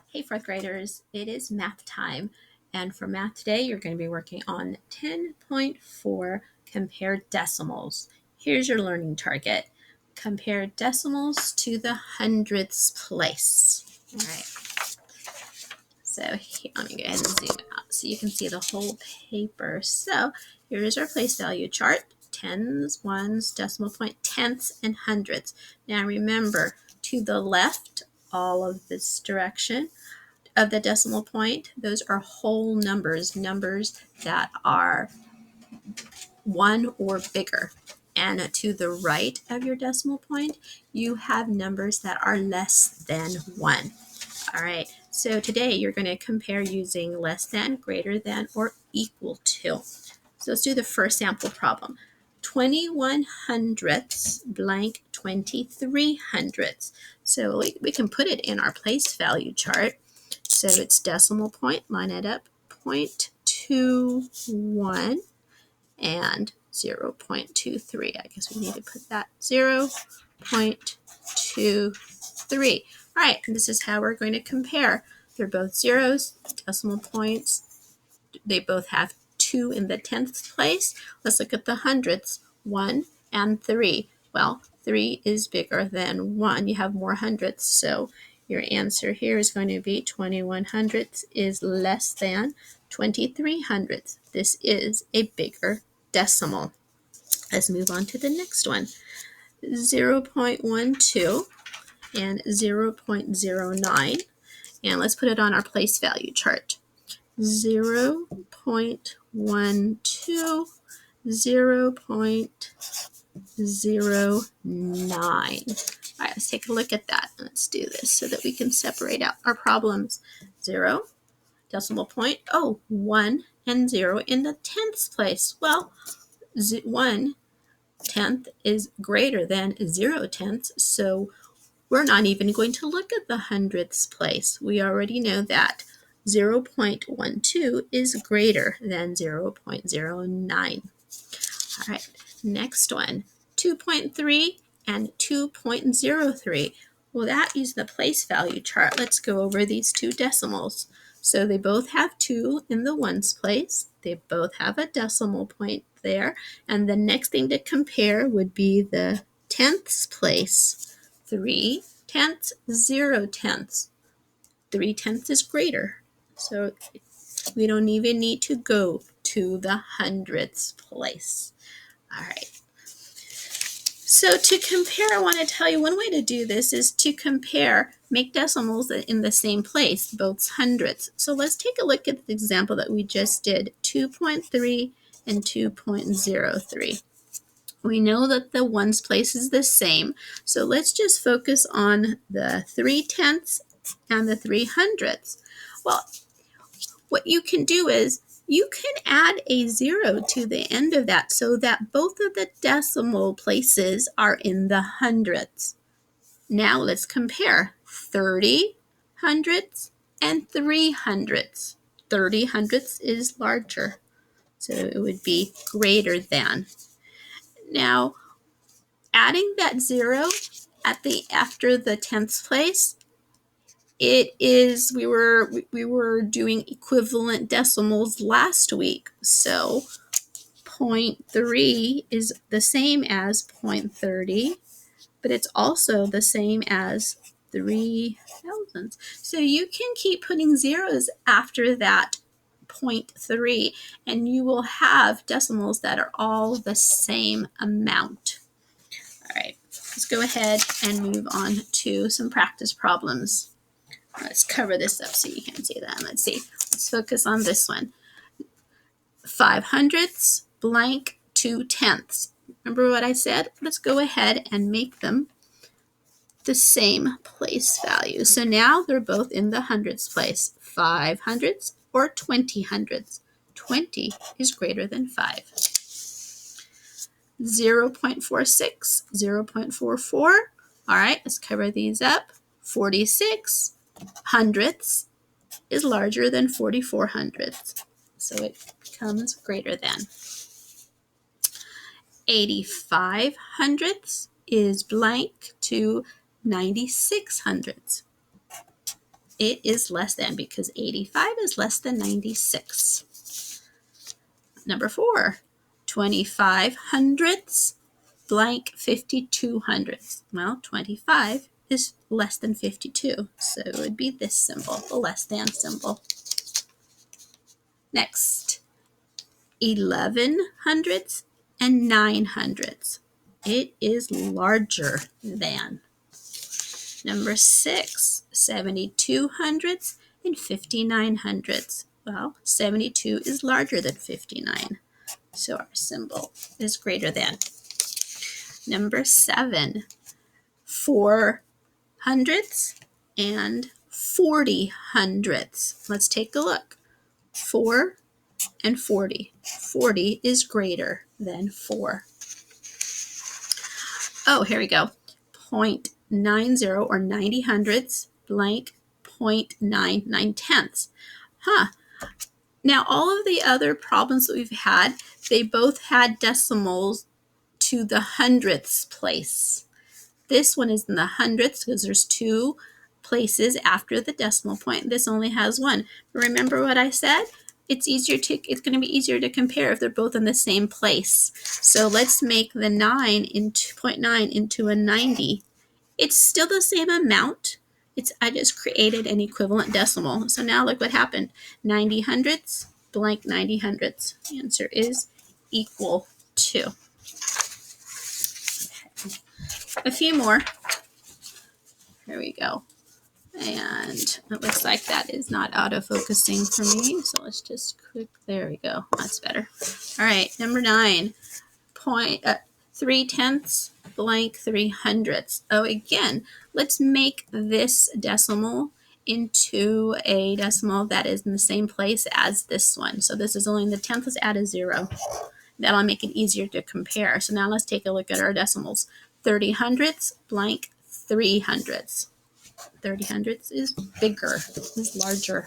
Hey, fourth graders, it is math time. And for math today, you're going to be working on 10.4 compare decimals. Here's your learning target. Compare decimals to the hundredths place. All right. So here, let me go ahead and zoom out so you can see the whole paper. So here's our place value chart. Tens, ones, decimal point, tenths, and hundredths. Now remember, to the left, all of this direction of the decimal point, those are whole numbers, numbers that are 1 or bigger. And to the right of your decimal point, you have numbers that are less than 1. All right, so today you're going to compare using less than, greater than, or equal to. So let's do the first sample problem. 21 hundredths blank 23 hundredths. So we can put it in our place value chart. So it's decimal point, line it up, 0.21 and 0.23. I guess we need to put that 0.23. All right, and this is how we're going to compare. They're both zeros, decimal points. They both have 2 in the tenths place. Let's look at the hundredths, 1 and 3. Well, 3 is bigger than 1. You have more hundredths, so your answer here is going to be 21 hundredths is less than 23 hundredths. This is a bigger decimal. Let's move on to the next one. 0.12 and 0.09. And let's put it on our place value chart. 0.12, 0.09. All right, let's take a look at that. Let's do this so that we can separate out our problems. 0, decimal point, 1 and 0 in the tenths place. Well, 1 tenth is greater than 0 tenths, so we're not even going to look at the hundredths place. We already know that 0.12 is greater than 0.09. All right, next one, 2.3 and 2.03. Well, that is the place value chart. Let's go over these two decimals. So they both have 2 in the ones place. They both have a decimal point there. And the next thing to compare would be the tenths place. 3 tenths, 0 tenths. 3 tenths is greater. So we don't even need to go to the hundredths place. All right. So to compare, I want to tell you one way to do this is to compare, make decimals in the same place, both hundredths. So let's take a look at the example that we just did, 2.3 and 2.03. We know that the ones place is the same, so let's just focus on the 3 tenths and the 3 hundredths. Well, what you can do is you can add a 0 to the end of that so that both of the decimal places are in the hundredths. Now let's compare 30 hundredths and 3 hundredths. 30 hundredths is larger, so it would be greater than. Now, adding that 0 after the tenths place, it is, we were doing equivalent decimals last week. So 0.3 is the same as 0.30, but it's also the same as 3 thousandths. So you can keep putting zeros after that 0.3 and you will have decimals that are all the same amount. All right, let's go ahead and move on to some practice problems. Let's cover this up so you can see that. Let's see. Let's focus on this one. 5 hundredths blank 2 tenths. Remember what I said? Let's go ahead and make them the same place value. So now they're both in the hundredths place. 5 hundredths or 20 hundredths. 20 is greater than 5. 0.46, 0.44. All right, let's cover these up. 46 hundredths is larger than 44 hundredths, so it becomes greater than. 85 hundredths is blank to 96 hundredths. It is less than because 85 is less than 96. Number 4, 25 hundredths blank 52 hundredths. Well, 25 is less than 52, so it would be this symbol, the less than symbol. Next, 11 hundredths and 9 hundredths. It is larger than. Number 6, 72 hundredths and 59 hundredths. Well, 72 is larger than 59, so our symbol is greater than. Number 7, 4 hundredths and 40 hundredths. Let's take a look. 4 and 40. 40 is greater than 4. Oh, here we go. 0.90 or 90 hundredths blank 0.99 tenths. Now, all of the other problems that we've had, they both had decimals to the hundredths place. This one is in the hundredths because there's 2 places after the decimal point. This only has 1. But remember what I said? It's going to be easier to compare if they're both in the same place. So let's make the 9 into 0.9 into a 90. It's still the same amount. I just created an equivalent decimal. So now look what happened. 90 hundredths blank 90 hundredths. The answer is equal to. A few more. Here we go. And it looks like that is not auto-focusing for me. So let's just click. There we go. That's better. All right. Number 9. 3 tenths blank 3 hundredths. Oh, again, let's make this decimal into a decimal that is in the same place as this one. So this is only in the tenth. Let's add a 0. That'll make it easier to compare. So now let's take a look at our decimals. 30 hundredths blank 3 hundredths. 30 hundredths is bigger, is larger.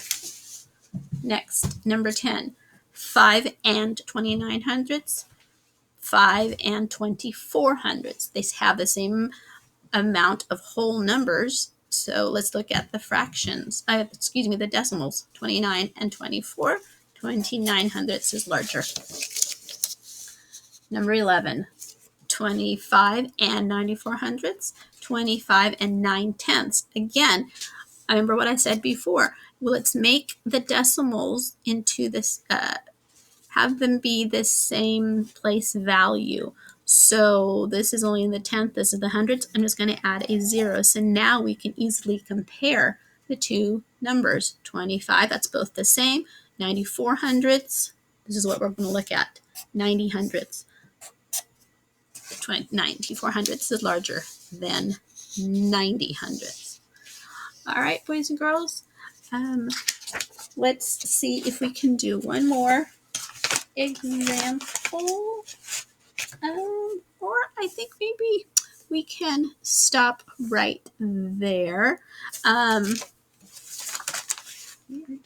Next, number 10, 5 and 29 hundredths, 5 and 24 hundredths. They have the same amount of whole numbers. So let's look at the fractions. The decimals. 29 and 24. 29 hundredths is larger. Number 11, 25 and 94 hundredths, 25 and 9 tenths. Again, I remember what I said before. Well, let's make the decimals into this, have them be the same place value. So this is only in the tenth, this is the hundredths. I'm just going to add a 0. So now we can easily compare the two numbers. 25, that's both the same. 94 hundredths, this is what we're going to look at. 90 hundredths. 94 hundredths is larger than 90 hundredths. All right, boys and girls, let's see if we can do one more example. Or I think maybe we can stop right there. We are